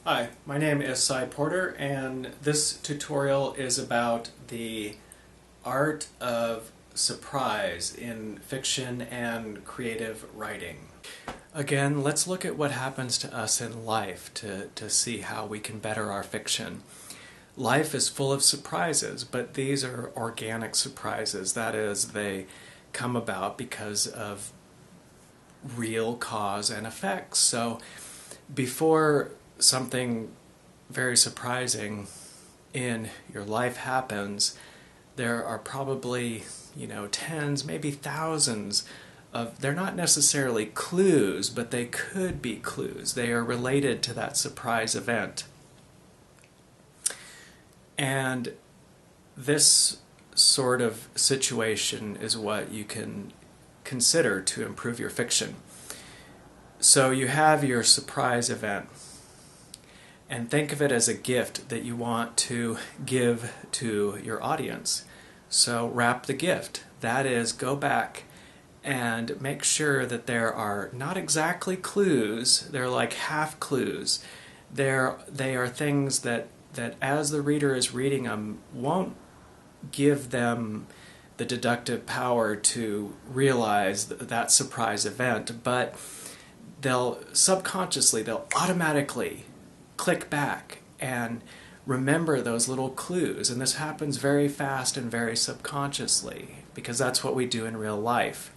Hi, my name is Cy Porter, and this tutorial is about the art of surprise in fiction and creative writing. Again, let's look at what happens to us in life to see how we can better our fiction. Life is full of surprises, but these are organic surprises. That is, they come about because of real cause and effects. So before something very surprising in your life happens, there are probably, tens, maybe thousands of, they're not necessarily clues, but they could be clues. They are related to that surprise event. And this sort of situation is what you can consider to improve your fiction. So you have your surprise event, and think of it as a gift that you want to give to your audience. So wrap the gift. That is, go back and make sure that there are not exactly clues, they're like half clues. They are things that as the reader is reading them won't give them the deductive power to realize that surprise event, but they'll automatically click back and remember those little clues. And this happens very fast and very subconsciously, because that's what we do in real life.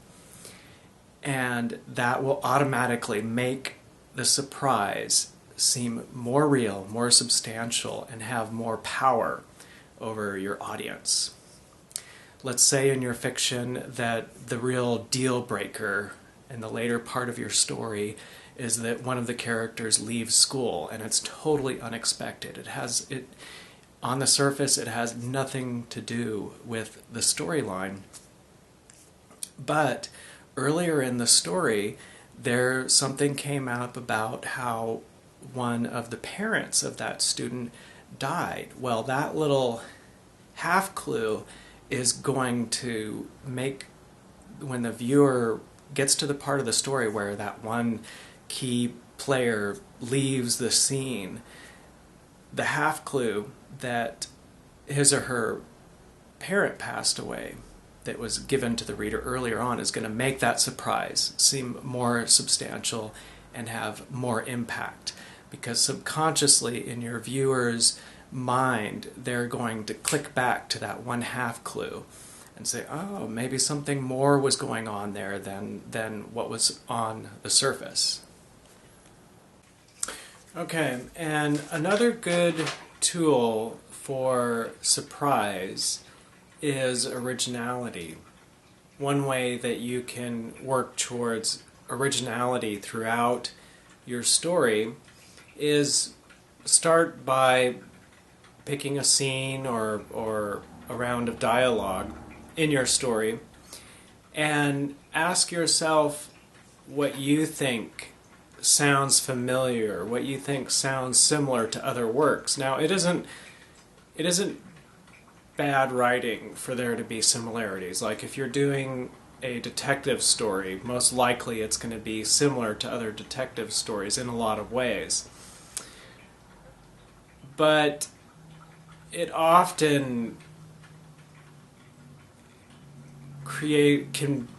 And that will automatically make the surprise seem more real, more substantial, and have more power over your audience. Let's say in your fiction that the real deal breaker in the later part of your story is that one of the characters leaves school, and it's totally unexpected. On the surface, it has nothing to do with the storyline. But earlier in the story, something came up about how one of the parents of that student died. Well, that little half clue is going to make, when the viewer gets to the part of the story where that one key player leaves the scene, the half clue that his or her parent passed away that was given to the reader earlier on is going to make that surprise seem more substantial and have more impact, because subconsciously in your viewer's mind they're going to click back to that one half clue and say, oh, maybe something more was going on there than what was on the surface. Okay, and another good tool for surprise is originality. One way that you can work towards originality throughout your story is start by picking a scene or a round of dialogue in your story and ask yourself what you think sounds familiar, what you think sounds similar to other works. Now, it isn't bad writing for there to be similarities. Like if you're doing a detective story, most likely it's going to be similar to other detective stories in a lot of ways. But it often can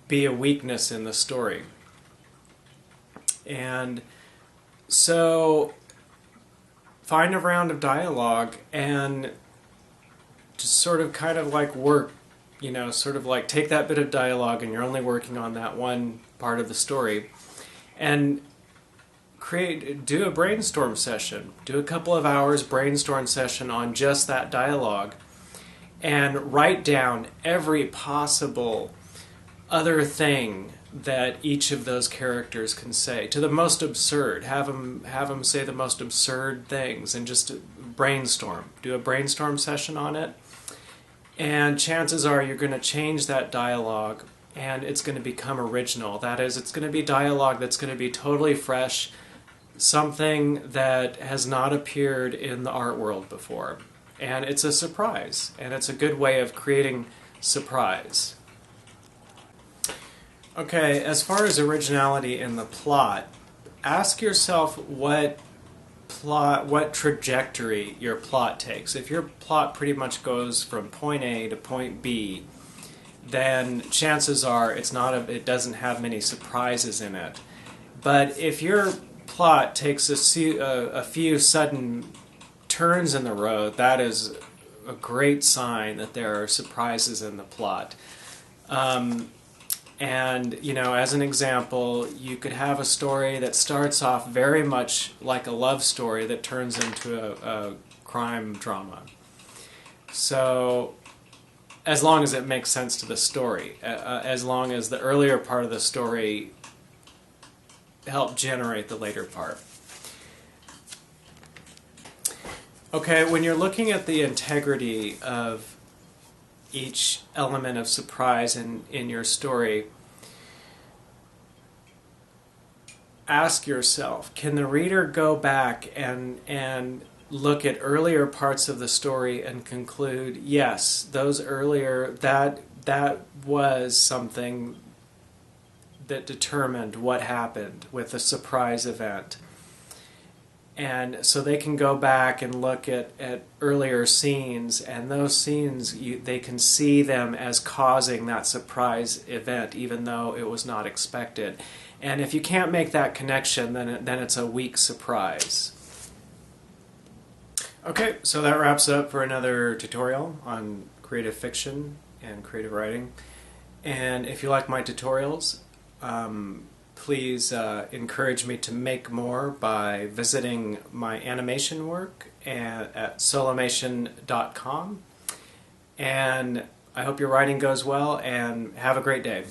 be a weakness in the story. And so find a round of dialogue and just sort of kind of like work, sort of like take that bit of dialogue and you're only working on that one part of the story, and do a brainstorm session. Do a couple of hours brainstorm session on just that dialogue and write down every possible other thing that each of those characters can say, to the most absurd. Have them say the most absurd things and just brainstorm. Do a brainstorm session on it, and chances are you're going to change that dialogue and it's going to become original. That is, it's going to be dialogue that's going to be totally fresh, something that has not appeared in the art world before. And it's a surprise, and it's a good way of creating surprise. Okay, as far as originality in the plot, ask yourself what plot, what trajectory your plot takes. If your plot pretty much goes from point A to point B, then chances are it doesn't have many surprises in it. But if your plot takes a few sudden turns in the road, that is a great sign that there are surprises in the plot. And, as an example, you could have a story that starts off very much like a love story that turns into a crime drama. So, as long as it makes sense to the story, as long as the earlier part of the story helped generate the later part. Okay, when you're looking at the integrity of each element of surprise in your story, ask yourself, can the reader go back and look at earlier parts of the story and conclude, yes, those earlier, that was something that determined what happened with the surprise event. And so they can go back and look at earlier scenes, and those scenes, they can see them as causing that surprise event, even though it was not expected. And if you can't make that connection, then it's a weak surprise. Okay, so that wraps up for another tutorial on creative fiction and creative writing. And if you like my tutorials, please encourage me to make more by visiting my animation work at solomation.com. And I hope your writing goes well, and have a great day.